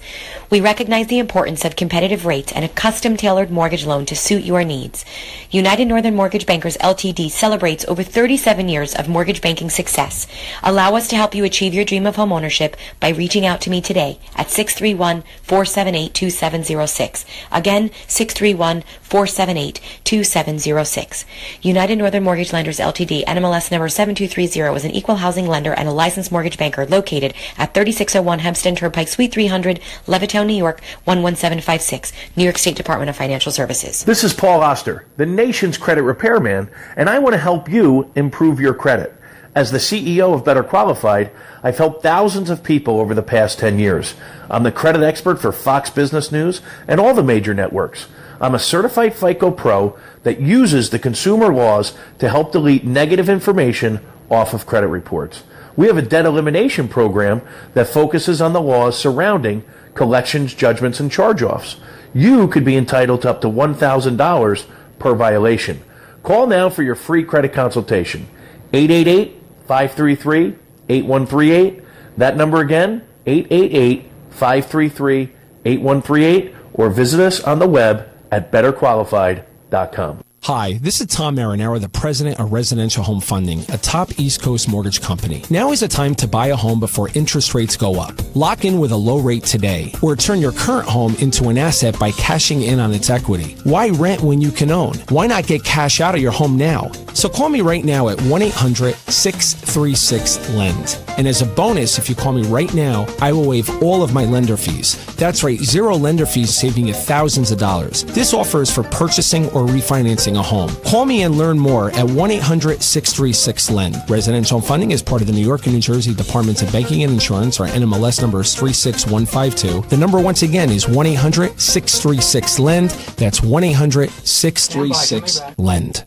Speaker 7: We recognize the importance of competitive rates and a custom-tailored mortgage loan to suit your needs. United Northern Mortgage Bankers Ltd. celebrates over 37 years of mortgage banking success. Allow us to help you achieve your dream of homeownership by reaching out to me today at 631-478-2706. Again, 631-478-2706. United Northern Mortgage Lenders Ltd. NMLS number 7230 is an equal housing lender and a licensed mortgage banker located at 3601 Hempstead Turnpike, Suite 300, Levittown, New York 11756, New York State Department of Financial Services.
Speaker 6: This is Paul Oster, the nation's credit repairman, and I want to help you improve your credit. As the CEO of Better Qualified, I've helped thousands of people over the past 10 years. I'm the credit expert for Fox Business News and all the major networks. I'm a certified FICO Pro that uses the consumer laws to help delete negative information off of credit reports. We have a debt elimination program that focuses on the laws surrounding collections, judgments, and charge-offs. You could be entitled to up to $1,000 per violation. Call now for your free credit consultation. 888-533-8138. That number again, 888-533-8138, or visit us on the web at betterqualified.com.
Speaker 5: Hi, this is Tom Marinaro, the president of Residential Home Funding, a top East Coast mortgage company. Now is the time to buy a home before interest rates go up. Lock in with a low rate today, or turn your current home into an asset by cashing in on its equity. Why rent when you can own? Why not get cash out of your home now? So call me right now at 1-800-636-LEND. And as a bonus, if you call me right now, I will waive all of my lender fees. That's right, zero lender fees, saving you thousands of dollars. This offer is for purchasing or refinancing a home. Call me and learn more at 1-800-636-LEND. Residential funding is part of the New York and New Jersey Departments of Banking and Insurance. Our NMLS number is 36152. The number once again is 1-800-636-LEND. That's 1-800-636-LEND.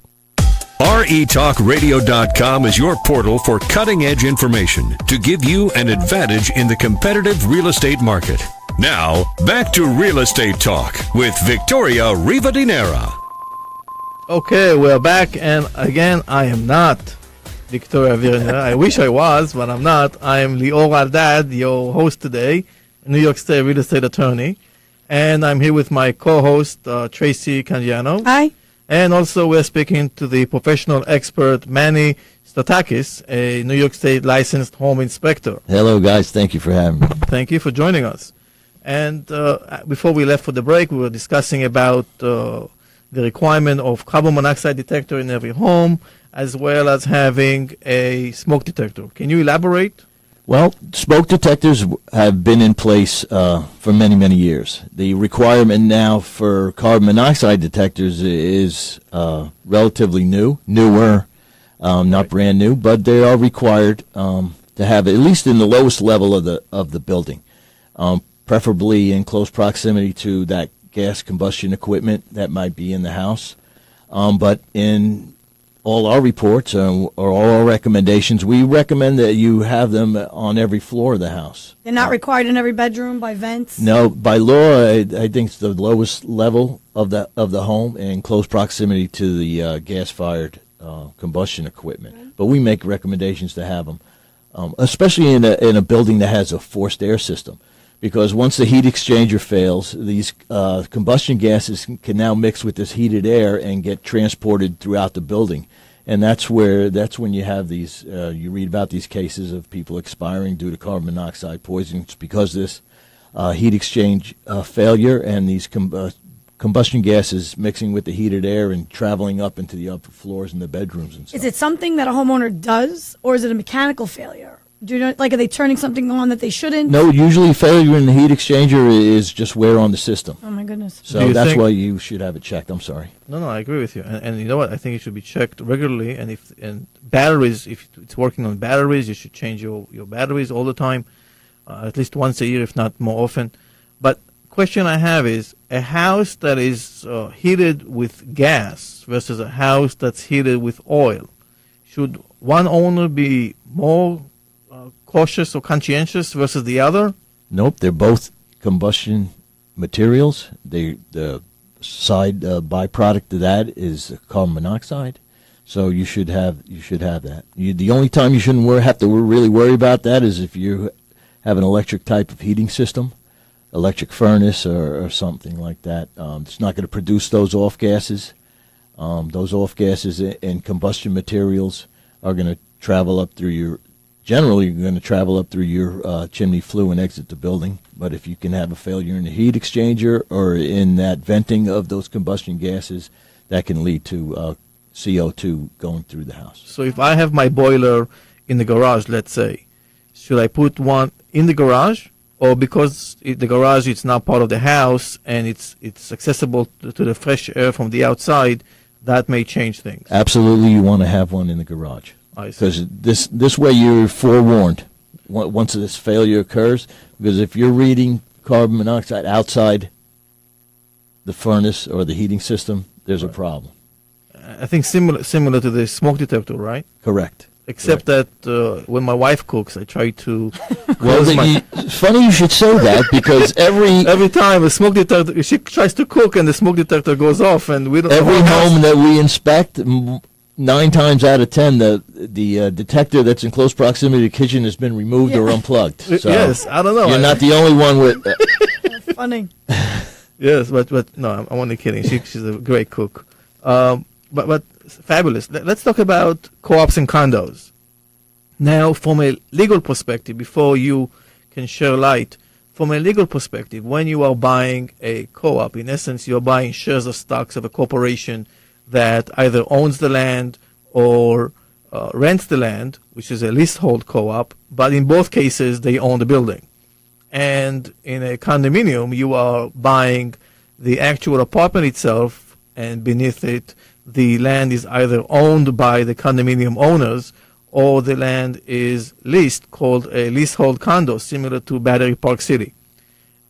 Speaker 3: RETalkRadio.com is your portal for cutting-edge information to give you an advantage in the competitive real estate market. Now, back to Real Estate Talk with Victoria Rivadeneira.
Speaker 10: Okay, we're back, and again, I am not Victoria Rivadeneira. I wish I was, but I'm not. I am Lior Aldad, your host today, New York State real estate attorney, and I'm here with my co-host, Tracy Cangiano.
Speaker 4: Hi.
Speaker 10: And also we're speaking to the professional expert, Manny Statakis, a New York State licensed home inspector.
Speaker 9: Hello, guys. Thank you for having me.
Speaker 10: Thank you for joining us. And before we left for the break, we were discussing about the requirement of carbon monoxide detector in every home, as well as having a smoke detector. Can you elaborate?
Speaker 9: Well, smoke detectors have been in place for many, many years. The requirement now for carbon monoxide detectors is relatively newer, not brand new, but they are required to have, at least in the lowest level of the building, preferably in close proximity to that gas combustion equipment that might be in the house. But in all our reports or all our recommendations, we recommend that you have them on every floor of the house.
Speaker 4: They're not required in every bedroom by vents?
Speaker 9: No, by law, I think it's the lowest level of the home in close proximity to the gas-fired combustion equipment. But we make recommendations to have them, especially in a building that has a forced air system. Because once the heat exchanger fails, these combustion gases can now mix with this heated air and get transported throughout the building. And that's when you have these, you read about these cases of people expiring due to carbon monoxide poisoning. It's because this heat exchange failure and these combustion gases mixing with the heated air and traveling up into the upper floors and the bedrooms and stuff.
Speaker 4: Is it something that a homeowner does, or is it a mechanical failure? Do you know, like, are they turning something on that they shouldn't?
Speaker 9: No, usually failure in the heat exchanger is just wear on the system.
Speaker 4: Oh, my goodness.
Speaker 9: So that's why you should have it checked. I'm sorry.
Speaker 10: No, I agree with you. And you know what? I think it should be checked regularly. And batteries, if it's working on batteries, you should change your batteries all the time, at least once a year, if not more often. But question I have is, a house that is heated with gas versus a house that's heated with oil, should one owner be more cautious or conscientious versus the other?
Speaker 9: Nope, they're both combustion materials. The side byproduct of that is carbon monoxide. So you should have that. The only time you shouldn't have to really worry about that is if you have an electric type of heating system, electric furnace or something like that. It's not going to produce those off gases. Those off gases and combustion materials are going to travel up through your chimney flue and exit the building. But if you can have a failure in the heat exchanger or in that venting of those combustion gases, that can lead to CO2 going through the house.
Speaker 10: So if I have my boiler in the garage, let's say, should I put one in the garage? Or because the garage is not part of the house and it's accessible to the fresh air from the outside, that may change things?
Speaker 9: Absolutely, you want to have one in the garage. Because this way you're forewarned once this failure occurs. Because if you're reading carbon monoxide outside the furnace or the heating system, there's a problem.
Speaker 10: I think similar to the smoke detector, right?
Speaker 9: Correct.
Speaker 10: Except that when my wife cooks, I try to.
Speaker 9: It's funny you should say that because every
Speaker 10: time a smoke detector, she tries to cook and the smoke detector goes off, and we don't.
Speaker 9: Every home that we inspect, 9 times out of 10, the detector that's in close proximity to the kitchen has been removed or unplugged. So
Speaker 10: yes, I don't know.
Speaker 9: You're not the only one with.
Speaker 4: Funny.
Speaker 10: Yes, but no, I'm only kidding. She's a great cook. But fabulous. Let's talk about co-ops and condos. Now, from a legal perspective, before you can share light, from a legal perspective, when you are buying a co-op, in essence, you're buying shares of stocks of a corporation that either owns the land or rents the land, which is a leasehold co-op, but in both cases, they own the building. And in a condominium, you are buying the actual apartment itself, and beneath it, the land is either owned by the condominium owners or the land is leased, called a leasehold condo, similar to Battery Park City.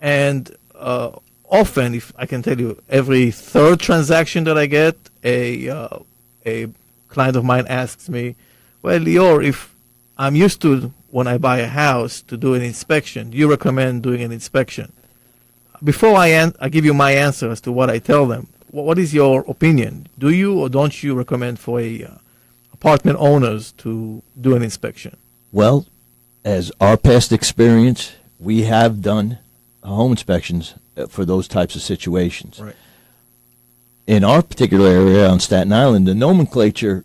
Speaker 10: And often, if I can tell you, every third transaction that I get, a client of mine asks me, well, Lior, if I'm used to, when I buy a house, to do an inspection, do you recommend doing an inspection? Before I give you my answer as to what I tell them, what is your opinion? Do you or don't you recommend for apartment owners to do an inspection?
Speaker 9: Well, as our past experience, we have done home inspections for those types of situations.
Speaker 10: Right.
Speaker 9: In our particular area on Staten Island, the nomenclature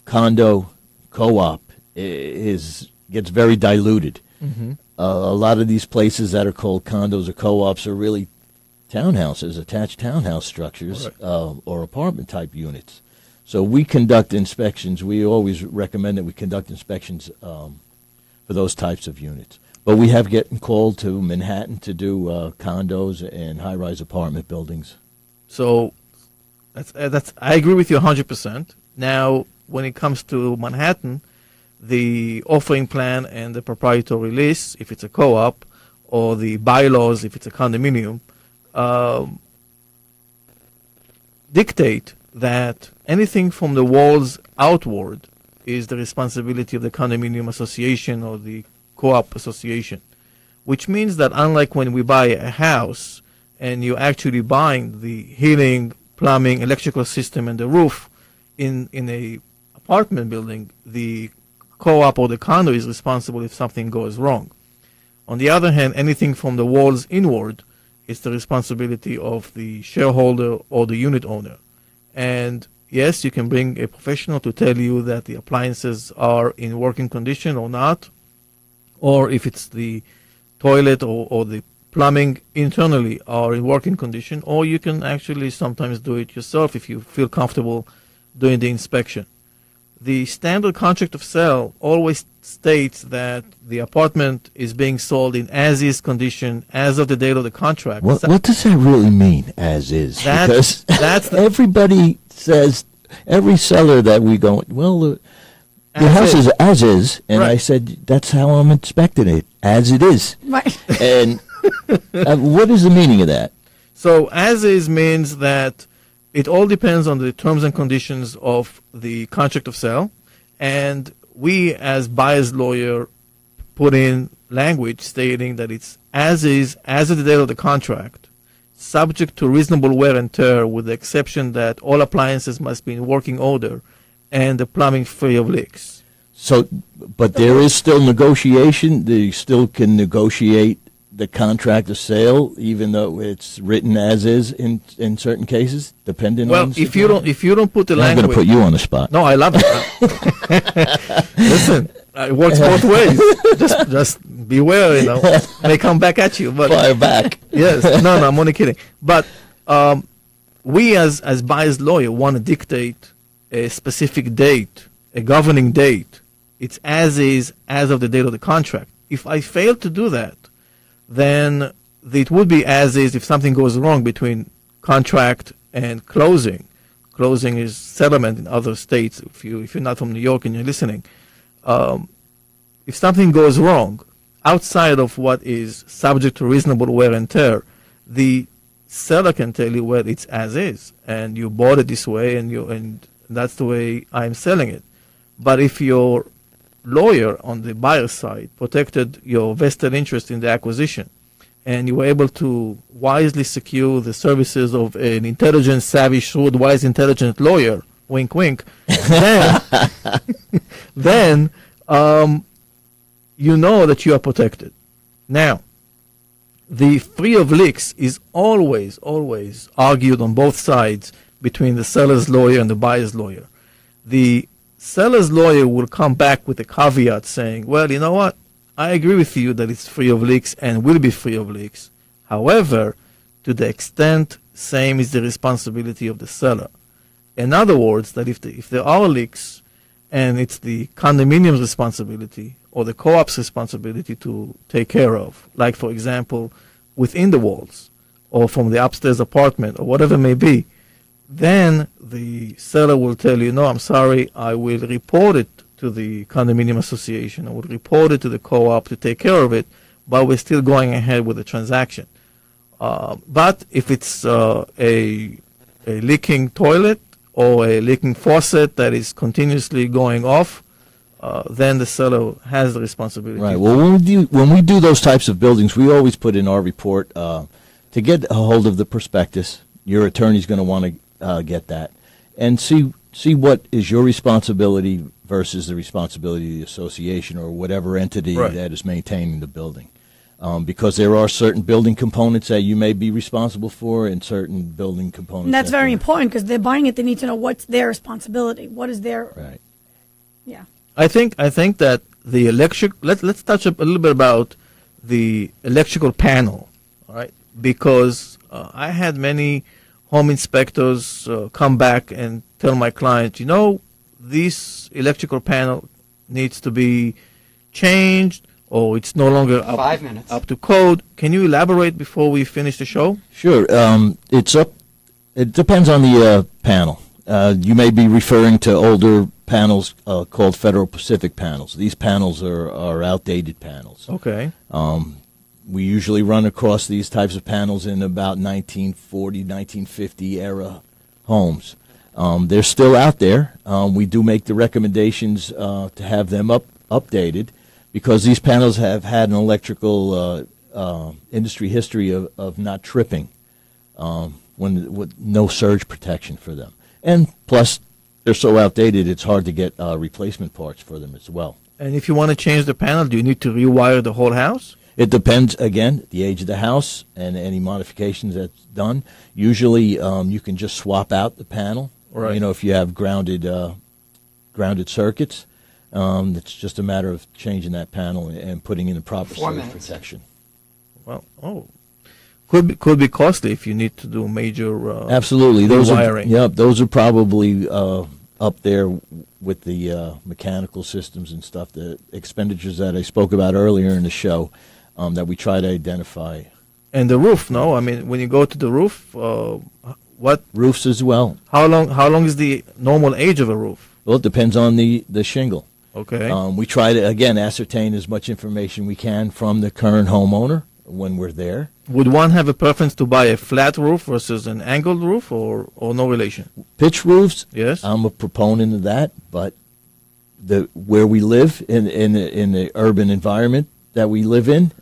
Speaker 9: condo co-op gets very diluted.
Speaker 10: Mm-hmm.
Speaker 9: A lot of these places that are called condos or co-ops are really townhouses, attached townhouse structures, right, or apartment-type units. So we conduct inspections. We always recommend that we conduct inspections for those types of units. But we have gotten called to Manhattan to do condos and high-rise apartment buildings.
Speaker 10: So that's I agree with you 100%. Now, when it comes to Manhattan, the offering plan and the proprietary lease, if it's a co-op, or the bylaws, if it's a condominium, dictate that anything from the walls outward is the responsibility of the condominium association or the co-op association, which means that unlike when we buy a house and you're actually buying the heating, plumbing, electrical system, and the roof in a apartment building, the co-op or the condo is responsible if something goes wrong. On the other hand, anything from the walls inward is the responsibility of the shareholder or the unit owner. And yes, you can bring a professional to tell you that the appliances are in working condition or not, or if it's the toilet or the plumbing internally are in working condition, or you can actually sometimes do it yourself if you feel comfortable doing the inspection. The standard contract of sale always states that the apartment is being sold in as-is condition as of the date of the contract.
Speaker 9: What does that really mean, as is? Because everybody says, every seller that we go, well, the house is as is, and right. I said, that's how I'm inspecting it, as it is.
Speaker 4: Right.
Speaker 9: And what is the meaning of that?
Speaker 10: So as is means that it all depends on the terms and conditions of the contract of sale, and we as buyer's lawyer put in language stating that it's as is, as of the date of the contract, subject to reasonable wear and tear, with the exception that all appliances must be in working order and the plumbing free of leaks.
Speaker 9: So, but there is still negotiation. They still can negotiate the contract of sale, even though it's written as is in certain cases, depending on.
Speaker 10: Well, if you don't put the language,
Speaker 9: I'm going to put you on the spot.
Speaker 10: No, I love it. Listen, it works both ways. Just beware, may come back at you. But
Speaker 9: fire back.
Speaker 10: Yes, no, I'm only kidding. But we as buyer's lawyer want to dictate a specific date, a governing date. It's as is, as of the date of the contract. If I fail to do that, then it would be as is if something goes wrong between contract and closing. Closing is settlement in other states. If you're not from New York and you're listening, if something goes wrong outside of what is subject to reasonable wear and tear, the seller can tell you, well, it's as is, and you bought it this way, and that's the way I'm selling it. But if your lawyer on the buyer's side protected your vested interest in the acquisition, and you were able to wisely secure the services of an intelligent, savvy, shrewd, wise, intelligent lawyer, wink, wink, then you know that you are protected. Now, the free of leaks is always argued on both sides between the seller's lawyer and the buyer's lawyer. The seller's lawyer will come back with a caveat saying, well, you know what? I agree with you that it's free of leaks and will be free of leaks. However, to the extent same is the responsibility of the seller. In other words, that if there are leaks and it's the condominium's responsibility or the co-op's responsibility to take care of, like, for example, within the walls or from the upstairs apartment or whatever it may be, then the seller will tell you, no, I'm sorry, I will report it to the condominium association. I will report it to the co-op to take care of it, but we're still going ahead with the transaction. But if it's a leaking toilet or a leaking faucet that is continuously going off, then the seller has the responsibility.
Speaker 9: Right. Well, when we do those types of buildings, we always put in our report to get a hold of the prospectus. Your attorney's going to want to get that and see what is your responsibility versus the responsibility of the association or whatever entity that is maintaining the building. Because there are certain building components that you may be responsible for and certain building components.
Speaker 4: And that's very important because they're buying it. They need to know what's their responsibility. What is their...
Speaker 9: Right.
Speaker 4: Yeah.
Speaker 10: I think that the electric... Let's touch up a little bit about the electrical panel, all right? Because I had many home inspectors come back and tell my client, this electrical panel needs to be changed or it's no longer up to code. Can you elaborate before we finish the show?
Speaker 9: Sure. It depends on the panel. You may be referring to older panels called Federal Pacific panels. These panels are outdated panels.
Speaker 10: Okay.
Speaker 9: We usually run across these types of panels in about 1940, 1950 era homes. They're still out there. We do make the recommendations to have them updated because these panels have had an electrical industry history of not tripping with no surge protection for them. And plus, they're so outdated, it's hard to get replacement parts for them as well.
Speaker 10: And if you want to change the panel, do you need to rewire the whole house?
Speaker 9: It depends, again, the age of the house and any modifications that's done. Usually, you can just swap out the panel.
Speaker 10: Right.
Speaker 9: If you have grounded circuits, it's just a matter of changing that panel and putting in the proper surge protection.
Speaker 10: Well, could be costly if you need to do major
Speaker 9: absolutely. Those
Speaker 10: rewiring.
Speaker 9: Those are probably up there with the mechanical systems and stuff. The expenditures that I spoke about earlier in the show. That we try to identify.
Speaker 10: And the roof, no? I mean, when you go to the roof, what?
Speaker 9: Roofs as well.
Speaker 10: How long is the normal age of a roof?
Speaker 9: Well, it depends on the shingle.
Speaker 10: Okay.
Speaker 9: We try to, again, ascertain as much information we can from the current homeowner when we're there.
Speaker 10: Would one have a preference to buy a flat roof versus an angled roof, or no relation?
Speaker 9: Pitch roofs,
Speaker 10: yes,
Speaker 9: I'm a proponent of that, but where we live in the urban environment that we live in,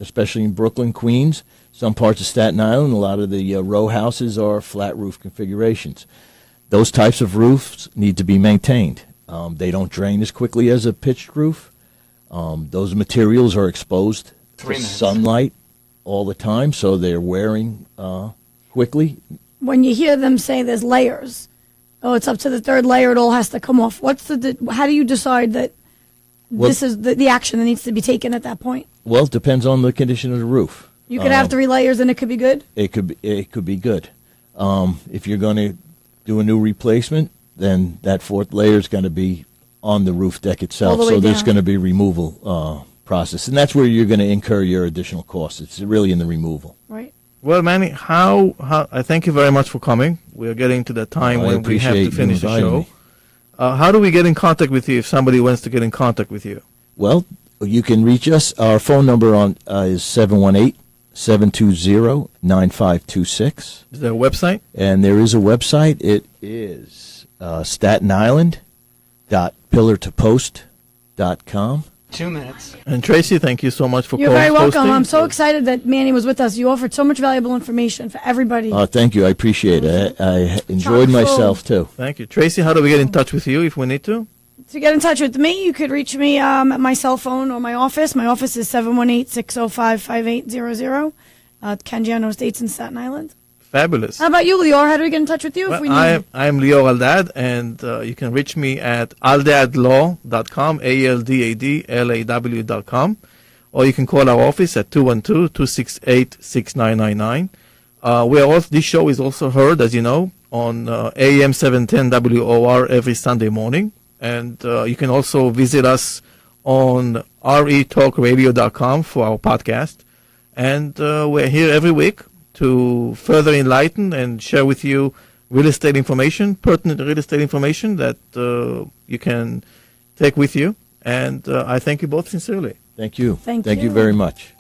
Speaker 9: especially in Brooklyn, Queens, some parts of Staten Island, a lot of the row houses are flat roof configurations. Those types of roofs need to be maintained. They don't drain as quickly as a pitched roof. Those materials are exposed to sunlight all the time, so they're wearing quickly.
Speaker 4: When you hear them say there's layers, it's up to the third layer, it all has to come off. How do you decide that this is the action that needs to be taken at that point?
Speaker 9: Well, it depends on the condition of the roof.
Speaker 4: You could have 3 layers and it could be good?
Speaker 9: It could be good. If you're going to do a new replacement, then that 4th layer is going to be on the roof deck itself. So there's going to be removal process. And that's where you're going to incur your additional costs. It's really in the removal.
Speaker 4: Right.
Speaker 10: Well, Manny, I thank you very much for coming. We're getting to that time when we have to finish the show. How do we get in contact with you if somebody wants to get in contact with you?
Speaker 9: Well, you can reach us. Our phone number is 718-720-9526.
Speaker 10: Is there a website?
Speaker 9: And there is a website. It is statenisland.pillartopost.com.
Speaker 11: 2 minutes.
Speaker 10: And Tracy, thank you so much for
Speaker 4: You're very welcome.
Speaker 10: hosting.
Speaker 4: I'm so excited that Manny was with us. You offered so much valuable information for everybody.
Speaker 9: Thank you. I appreciate it. I enjoyed myself, too.
Speaker 10: Thank you. Tracy, how do we get in touch with you if we need to?
Speaker 4: To get in touch with me, you could reach me at my cell phone or my office. My office is 718-605-5800. Cangiano Estates in Staten Island.
Speaker 10: Fabulous.
Speaker 4: How about you, Lior? How do we get in touch with you if we need?
Speaker 10: I'm Lior Aldad, and you can reach me at aldadlaw.com, ALDADLAW.com, or you can call our office at 212-268-6999. This show is also heard, as you know, on AM 710 WOR every Sunday morning, and you can also visit us on retalkradio.com for our podcast, and we're here every week to further enlighten and share with you real estate information, pertinent real estate information that you can take with you. And I thank you both sincerely.
Speaker 9: Thank you.
Speaker 4: Thank
Speaker 9: you very much.